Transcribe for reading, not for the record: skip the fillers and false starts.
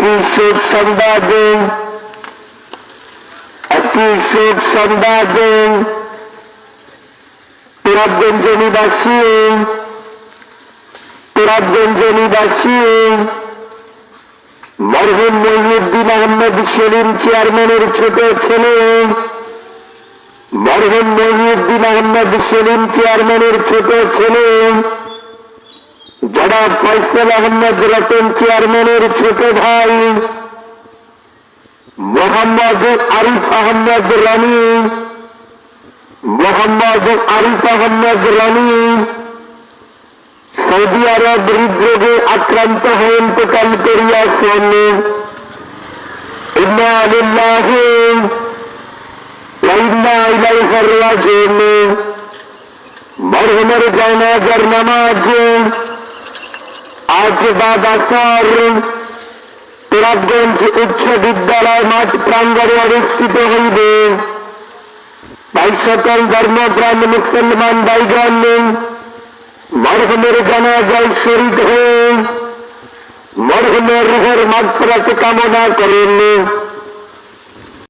একটি শোক সংবাদ তুরাবগঞ্জ নিবাসী মরহুম মহিউদ্দিন আহমেদ সেলিম চেয়ারম্যানের ছোট ছেলে জনাব ফয়সাল আহমেদ রতন চেয়ারম্যানের ছোট ভাই মোহাম্মদ আরিফ আহমেদ রনি সৌদি আরব হৃদরোগে আক্রান্ত হয়ে ইন্তেকাল করিয়াছেন। ইন্না লিল্লাহি ওয়া ইন্না ইলাইহি রাজিউন। মরহুমের জানাজার নামাজ আজ বাদ আসর তুরাবগঞ্জ উচ্চ বিদ্যালয় মাঠ প্রাঙ্গণে অনুষ্ঠিত হইবে। তাই সকল ধর্মপ্রাণ মুসলমান ভাইগণ মরহুমের জানাজায় শরীক হয়ে মরহুমের রূহের মাগফিরাত কামনা করেন।